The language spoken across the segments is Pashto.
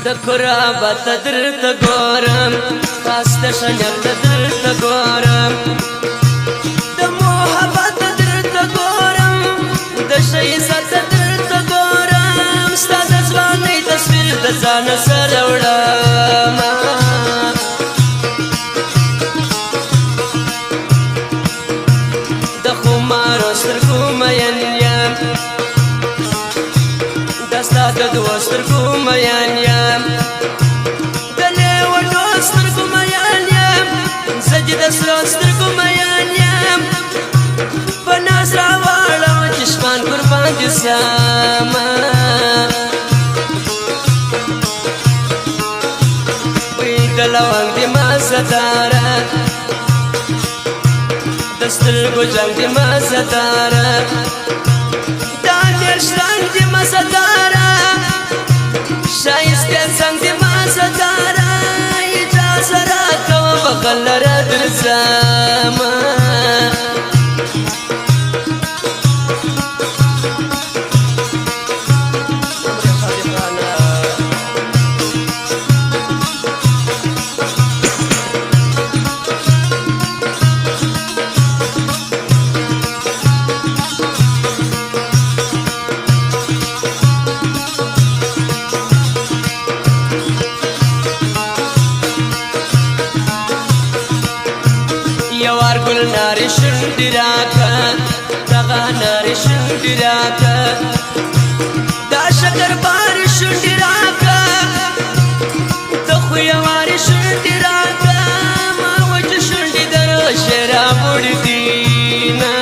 دكرابة تدرت قورم خاست شنير تدرت قورم دموحبة تدرت قورم دشيسة تدرت قورم استاذ زواني تصوير دزان سرورم دخمار استرقو مين يم دستا دوسترقو مين يم دلي ودوسترقو مين يم سجد سروسترقو مين يم بناس راوالا وچشمان قربان جساما ويدلوان دي ما ستارا دسترقو جنگ دي ما ستارا دانير شرنگ دي ما ستارا شايستين سنگ دي ما ستارا اجازة راكا وبقل رد رزاما يوار كل ناري شندراكا دغا ناري شندراكا دا شكر باري شندراكا دخو يواري شندراكا ما وجه شندي در شرا بردينا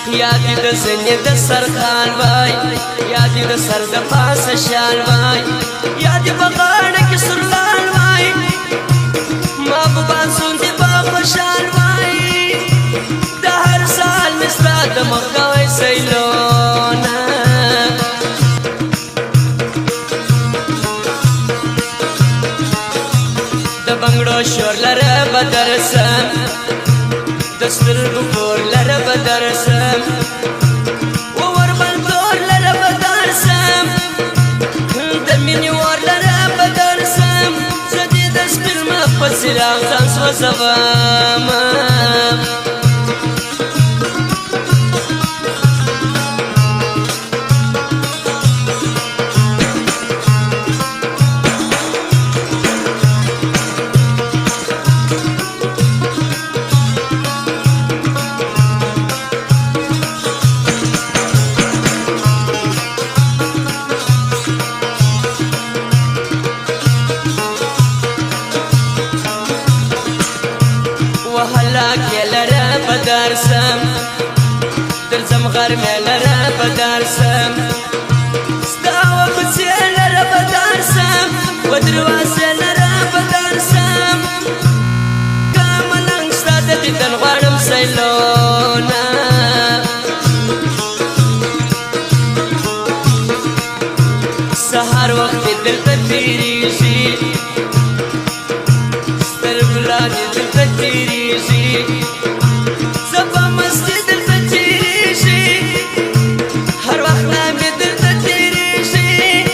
يادي دا سنية دا سرخان باي يادي دا سر دا پاس شان باي يادي بغانك سرلان باي ما ببان سندي باخوشان باي دا هر سال مصرا دا مخاوي سيلونا دا بنگڑو شور لره بدرسم دسترگو کور لره بدرسم ووربان دور لره بدرسم دميني وار لره بدرسم زدي دسپر ما پسراغ دانس و زواما وهلاك يا لرا بدرسم درزم غرمي لرا بدرسم ستاوى بسي لرا بدرسم ودرواسي لرا بدرسم كاملان ستادتي تنغوانم سيلونا سهر وقت دلتا تيريشي ستربلاني دلتا تيريشي زبا مسجد دلتا تيريشي هر وقت نامي دلتا تيريشي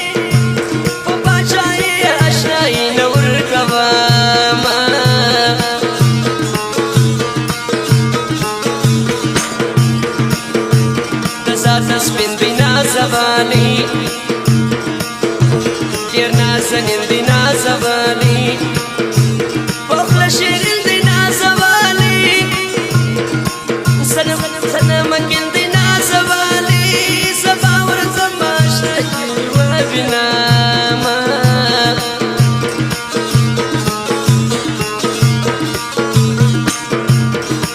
وباچاي اشناي نور كواما دزات سپين بنا زباني دير نازنين دينا زباني بخل شيرين دينا زباني سنمكين دينا زباني سباور زماشتكي وبناما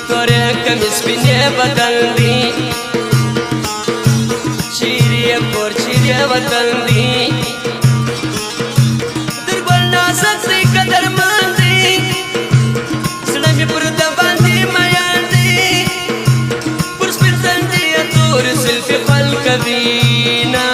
توري كميس بني بدل دي چيري بور چيري بدل دي قدر ماندي سلامي بردا باندي ماياندي برس برتندي اتور سلفي خلق بينا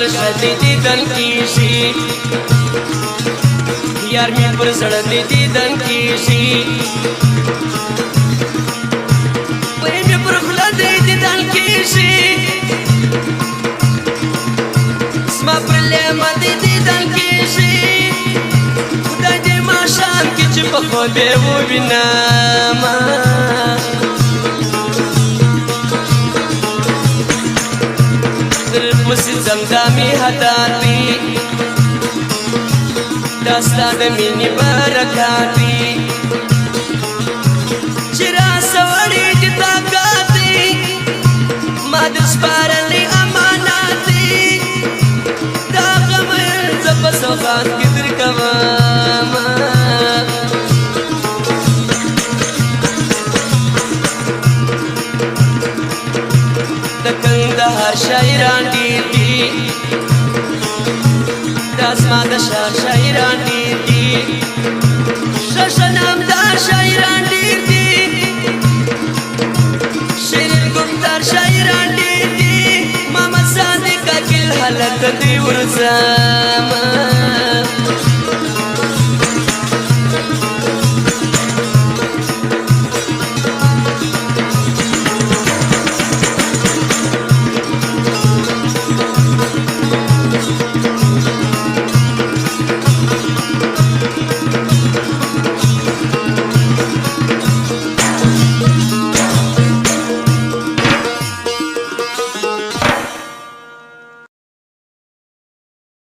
ګر شدي دیدن کیږي یار می پر زړه دې دیدن کیږي وای می پر خله دې دیدن کیږي اسما پر لمه دې دیدن کیږي خدای دې ما شان کې چې په خو دې ووینم مسی زمزمی حداتی داستا د مینې برکاتی چې را سوړې دي طاقاتي ما در سپارلې اماناتي دا غم زه په سوغات کې درکوم د کندهار شاعران ډېر دي د اسما د شاه شاعران ډېر دي ښه نامدار شاعران ډېر دي شیرین ګفتار شاعران ډېر دي محمد صادق عقیل حالت دې ورځه